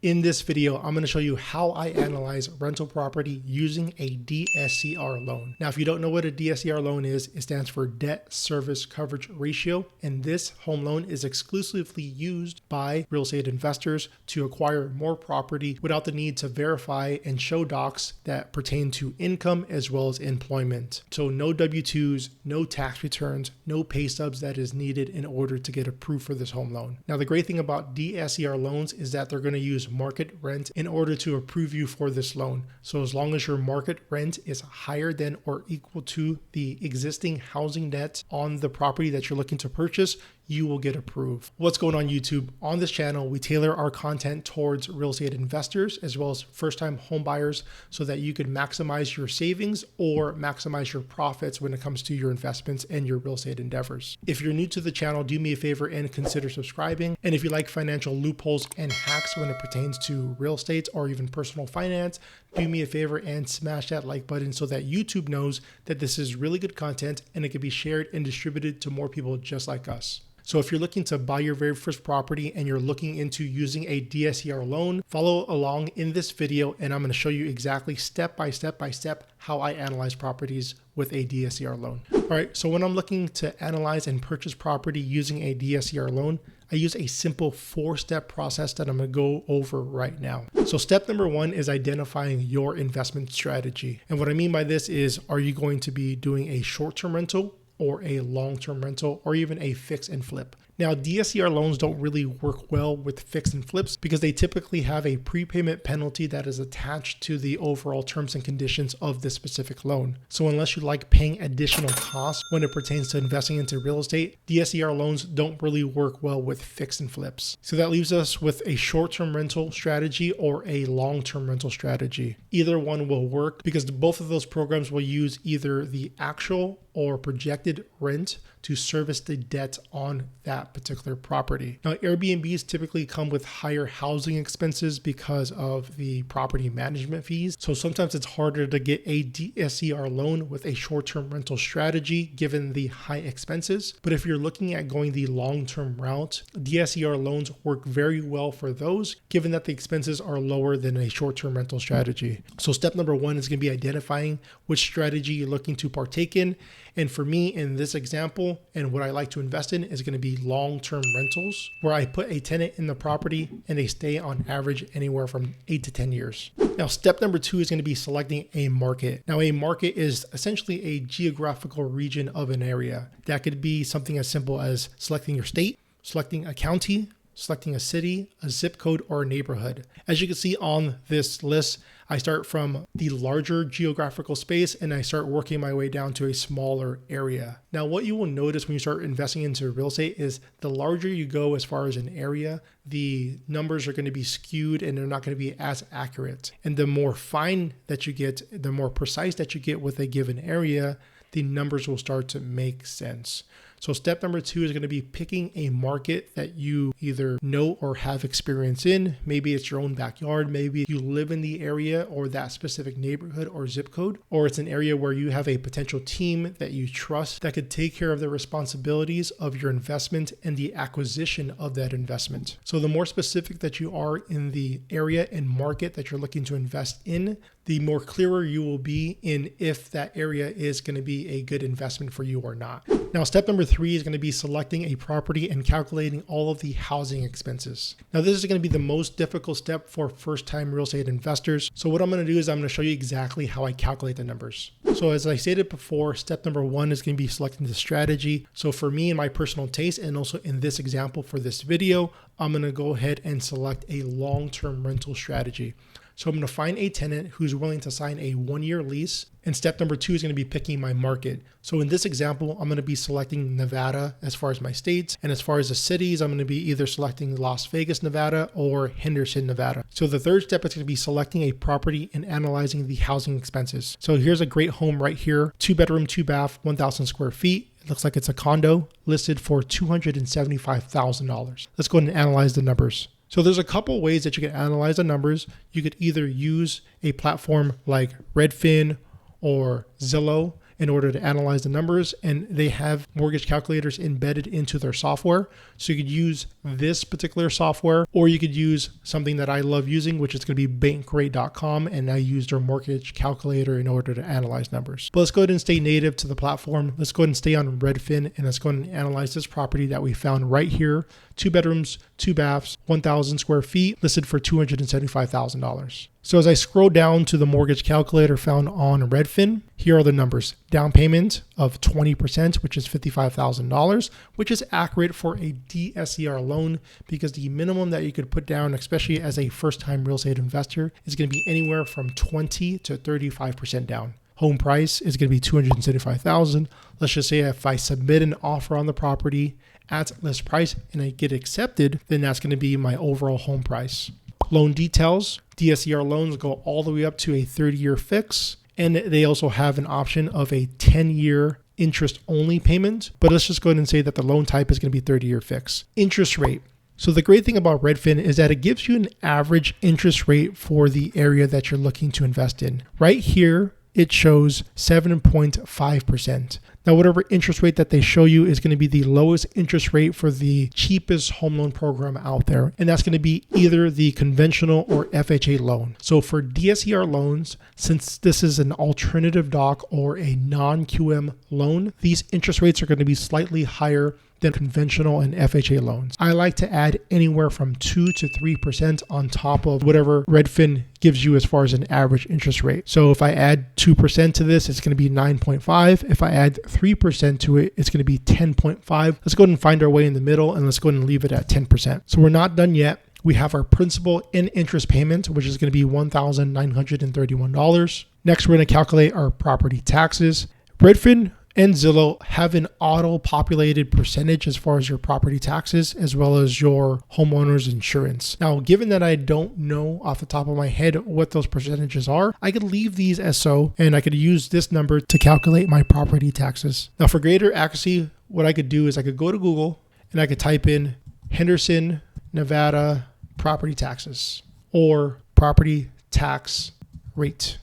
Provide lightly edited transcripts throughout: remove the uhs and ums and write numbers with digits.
In this video, I'm going to show you how I analyze rental property using a DSCR loan. Now, if you don't know what a DSCR loan is, it stands for Debt Service Coverage Ratio, and this home loan is exclusively used by real estate investors to acquire more property without the need to verify and show docs that pertain to income as well as employment. So no W-2s, no tax returns, no pay stubs that is needed in order to get approved for this home loan. Now, the great thing about DSCR loans is that they're going to use market rent in order to approve you for this loan. So as long as your market rent is higher than or equal to the existing housing net on the property that you're looking to purchase, you will get approved. What's going on YouTube? On this channel, we tailor our content towards real estate investors as well as first-time home buyers so that you can maximize your savings or maximize your profits when it comes to your investments and your real estate endeavors. If you're new to the channel, do me a favor and consider subscribing. And if you like financial loopholes and hacks when it pertains to real estate or even personal finance, do me a favor and smash that like button so that YouTube knows that this is really good content and it can be shared and distributed to more people just like us. So if you're looking to buy your very first property and you're looking into using a DSCR loan, follow along in this video and I'm going to show you exactly step by step how I analyze properties with a DSCR loan. All right, so when I'm looking to analyze and purchase property using a DSCR loan, I use a simple 4-step process that I'm going to go over right now. So step number 1 is identifying your investment strategy. And what I mean by this is, are you going to be doing a short-term rental or a long-term rental, or even a fix and flip? Now, DSCR loans don't really work well with fix and flips because they typically have a prepayment penalty that is attached to the overall terms and conditions of this specific loan. So unless you like paying additional costs when it pertains to investing into real estate, DSCR loans don't really work well with fix and flips. So that leaves us with a short-term rental strategy or a long-term rental strategy. Either one will work because both of those programs will use either the actual or projected rent to service the debt on that particular property. Now, Airbnbs typically come with higher housing expenses because of the property management fees. So sometimes it's harder to get a DSCR loan with a short-term rental strategy given the high expenses. But if you're looking at going the long-term route, DSCR loans work very well for those, given that the expenses are lower than a short-term rental strategy. So step number 1 is going to be identifying which strategy you're looking to partake in. And for me, in this example, and what I like to invest in is going to be long-term rentals, where I put a tenant in the property and they stay on average anywhere from 8 to 10 years. Now, step number 2 is going to be selecting a market. Now, a market is essentially a geographical region of an area. That could be something as simple as selecting your state, selecting a county, selecting a city, a zip code, or a neighborhood. As you can see on this list, I start from the larger geographical space and I start working my way down to a smaller area. Now, what you will notice when you start investing into real estate is the larger you go as far as an area, the numbers are going to be skewed and they're not going to be as accurate. And the more fine that you get, the more precise that you get with a given area, the numbers will start to make sense. So step number 2 is going to be picking a market that you either know or have experience in. Maybe it's your own backyard. Maybe you live in the area or that specific neighborhood or zip code, or it's an area where you have a potential team that you trust that could take care of the responsibilities of your investment and the acquisition of that investment. So the more specific that you are in the area and market that you're looking to invest in, the more clearer you will be in if that area is going to be a good investment for you or not. Now, step number 3 is going to be selecting a property and calculating all of the housing expenses. Now, this is going to be the most difficult step for first-time real estate investors. So what I'm going to do is I'm going to show you exactly how I calculate the numbers. So as I stated before, step number 1 is going to be selecting the strategy. So for me and my personal taste, and also in this example for this video, I'm going to go ahead and select a long-term rental strategy. So I'm going to find a tenant who's willing to sign a 1-year lease. And step number 2 is going to be picking my market. So in this example, I'm going to be selecting Nevada as far as my states. And as far as the cities, I'm going to be either selecting Las Vegas, Nevada or Henderson, Nevada. So the third step is going to be selecting a property and analyzing the housing expenses. So here's a great home right here, 2-bedroom, 2-bath, 1,000 square feet. It looks like it's a condo listed for $275,000. Let's go ahead and analyze the numbers. So there's a couple ways that you can analyze the numbers. You could either use a platform like Redfin or Zillow in order to analyze the numbers, and they have mortgage calculators embedded into their software. So you could use this particular software, or you could use something that I love using, which is going to be bankrate.com, and I use their mortgage calculator in order to analyze numbers. But let's go ahead and stay native to the platform. Let's go ahead and stay on Redfin, and let's go ahead and analyze this property that we found right here. 2 bedrooms, 2 baths, 1,000 square feet, listed for $275,000. So as I scroll down to the mortgage calculator found on Redfin, here are the numbers. Down payment of 20%, which is $55,000, which is accurate for a DSCR loan because the minimum that you could put down, especially as a first-time real estate investor, is going to be anywhere from 20 to 35% down. Home price is going to be $275,000. Let's just say if I submit an offer on the property at list price and I get accepted, then that's going to be my overall home price. Loan details, DSCR loans go all the way up to a 30-year fix, and they also have an option of a 10-year interest-only payment. But let's just go ahead and say that the loan type is going to be 30-year fix. Interest rate. So the great thing about Redfin is that it gives you an average interest rate for the area that you're looking to invest in. Right here, it shows 7.5%. Now, whatever interest rate that they show you is going to be the lowest interest rate for the cheapest home loan program out there. And that's going to be either the conventional or FHA loan. So for DSCR loans, since this is an alternative doc or a non-QM loan, these interest rates are going to be slightly higher than conventional and FHA loans. I like to add anywhere from 2 to 3% on top of whatever Redfin gives you as far as an average interest rate. So if I add 2% to this, it's going to be 9.5. If I add 3% to it, it's going to be 10.5. Let's go ahead and find our way in the middle, and let's go ahead and leave it at 10%. So we're not done yet. We have our principal and interest payment, which is going to be $1,931. Next, we're going to calculate our property taxes. Redfin and Zillow have an auto-populated percentage as far as your property taxes, as well as your homeowner's insurance. Now, given that I don't know off the top of my head what those percentages are, I could leave these as so, and I could use this number to calculate my property taxes. Now, for greater accuracy, what I could do is I could go to Google and I could type in Henderson, Nevada property taxes or property tax rate.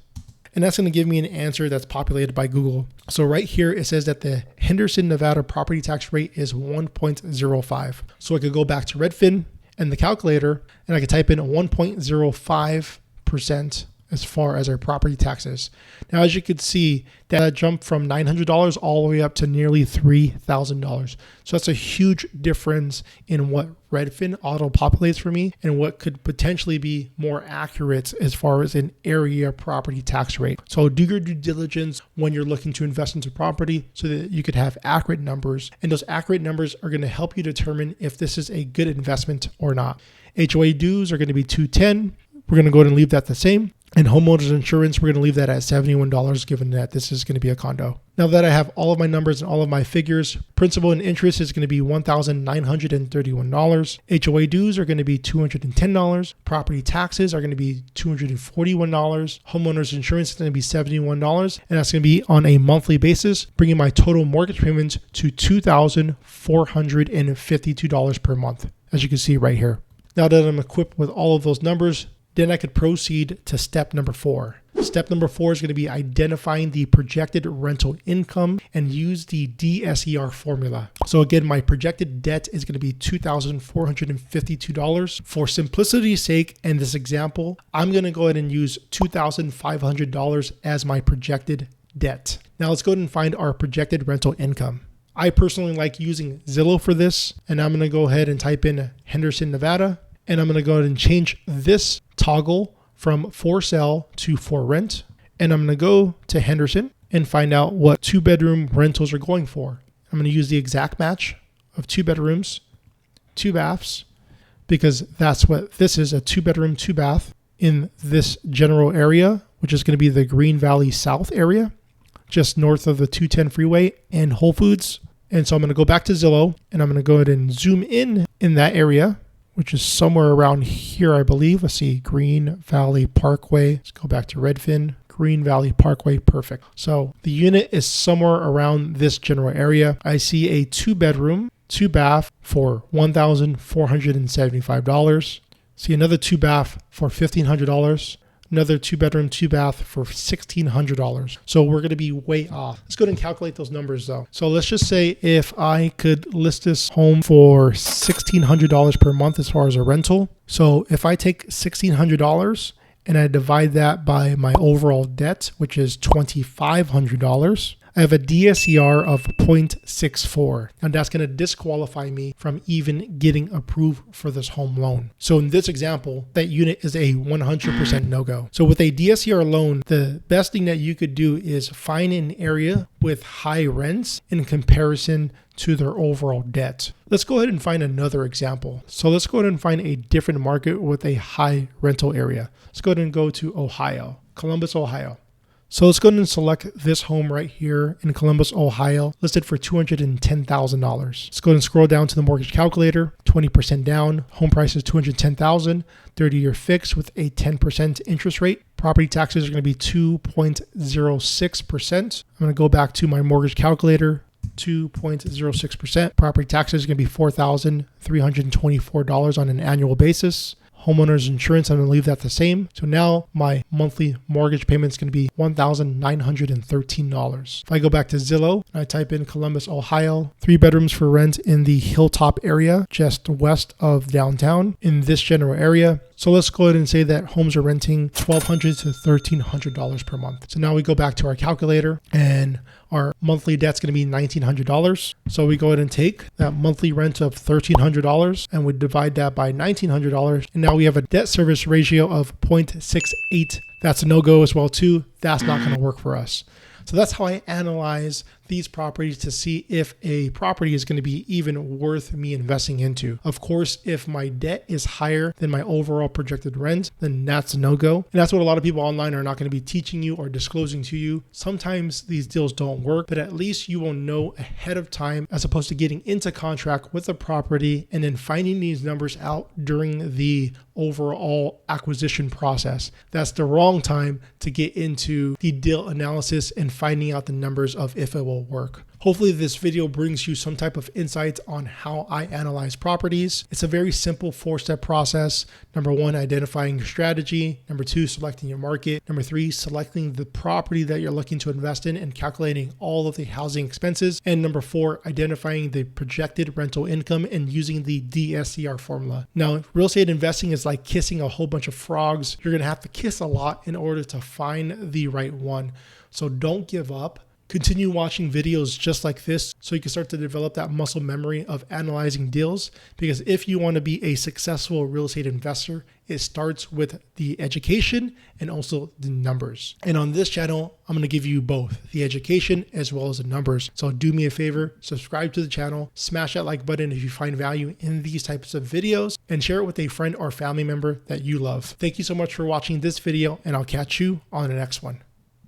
And that's going to give me an answer that's populated by Google. So right here, it says that the Henderson, Nevada property tax rate is 1.05. So I could go back to Redfin and the calculator, and I could type in 1.05% as far as our property taxes. Now, as you can see, that jumped from $900 all the way up to nearly $3,000. So that's a huge difference in what Redfin auto-populates for me and what could potentially be more accurate as far as an area property tax rate. So do your due diligence when you're looking to invest into property so that you could have accurate numbers. And those accurate numbers are going to help you determine if this is a good investment or not. HOA dues are going to be $210. We're going to go ahead and leave that the same. And homeowners insurance, we're going to leave that at $71, given that this is going to be a condo. Now that I have all of my numbers and all of my figures, principal and interest is going to be $1,931. HOA dues are going to be $210. Property taxes are going to be $241. Homeowners insurance is going to be $71. And that's going to be on a monthly basis, bringing my total mortgage payments to $2,452 per month, as you can see right here. Now that I'm equipped with all of those numbers, then I could proceed to step number 4. Step number 4 is going to be identifying the projected rental income and use the DSCR formula. So again, my projected debt is going to be $2,452. For simplicity's sake, in this example, I'm going to go ahead and use $2,500 as my projected debt. Now let's go ahead and find our projected rental income. I personally like using Zillow for this, and I'm going to go ahead and type in Henderson, Nevada. And I'm going to go ahead and change this toggle from for sale to for rent. And I'm going to go to Henderson and find out what 2-bedroom rentals are going for. I'm going to use the exact match of 2 bedrooms, 2 baths, because that's what this is, a 2-bedroom, 2-bath in this general area, which is going to be the Green Valley South area, just north of the 210 freeway and Whole Foods. And so I'm going to go back to Zillow and I'm going to go ahead and zoom in that area, which is somewhere around here, I believe. Let's see, Green Valley Parkway. Let's go back to Redfin. Green Valley Parkway, perfect. So the unit is somewhere around this general area. I see a 2-bedroom, 2-bath for $1,475. See another 2-bath for $1,500. another 2-bedroom, 2-bath for $1,600. So we're going to be way off. Let's go ahead and calculate those numbers though. So let's just say if I could list this home for $1,600 per month as far as a rental. So if I take $1,600 and I divide that by my overall debt, which is $2,500, I have a DSCR of 0.64, and that's going to disqualify me from even getting approved for this home loan. So in this example, that unit is a 100% no-go. So with a DSCR loan, the best thing that you could do is find an area with high rents in comparison to their overall debt. Let's go ahead and find another example. So let's go ahead and find a different market with a high rental area. Let's go ahead and go to Ohio, Columbus, Ohio. So let's go ahead and select this home right here in Columbus, Ohio, listed for $210,000. Let's go ahead and scroll down to the mortgage calculator, 20% down, home price is $210,000, 30-year fixed with a 10% interest rate. Property taxes are going to be 2.06%. I'm going to go back to my mortgage calculator, 2.06%. Property taxes are going to be $4,324 on an annual basis. Homeowner's insurance, I'm going to leave that the same. So now my monthly mortgage payment is going to be $1,913. If I go back to Zillow, I type in Columbus, Ohio, 3 bedrooms for rent in the Hilltop area, just west of downtown in this general area. So let's go ahead and say that homes are renting $1,200 to $1,300 per month. So now we go back to our calculator and our monthly debt's going to be $1,900. So we go ahead and take that monthly rent of $1,300 and we divide that by $1,900. And now we have a debt service ratio of 0.68. That's a no-go as well too. That's not going to work for us. So that's how I analyze these properties to see if a property is going to be even worth me investing into. Of course, if my debt is higher than my overall projected rent, then that's a no-go. And that's what a lot of people online are not going to be teaching you or disclosing to you. Sometimes these deals don't work, but at least you will know ahead of time as opposed to getting into contract with a property and then finding these numbers out during the overall acquisition process. That's the wrong time to get into the deal analysis and finding out the numbers of if it will work. Hopefully this video brings you some type of insights on how I analyze properties. It's a very simple 4-step process. Number 1, identifying your strategy. Number 2, selecting your market. Number 3, selecting the property that you're looking to invest in and calculating all of the housing expenses. And number 4, identifying the projected rental income and using the DSCR formula. Now, real estate investing is like kissing a whole bunch of frogs. You're going to have to kiss a lot in order to find the right one. So don't give up. Continue watching videos just like this so you can start to develop that muscle memory of analyzing deals, because if you want to be a successful real estate investor, it starts with the education and also the numbers. And on this channel, I'm going to give you both the education as well as the numbers. So do me a favor, subscribe to the channel, smash that like button if you find value in these types of videos, and share it with a friend or family member that you love. Thank you so much for watching this video, and I'll catch you on the next one.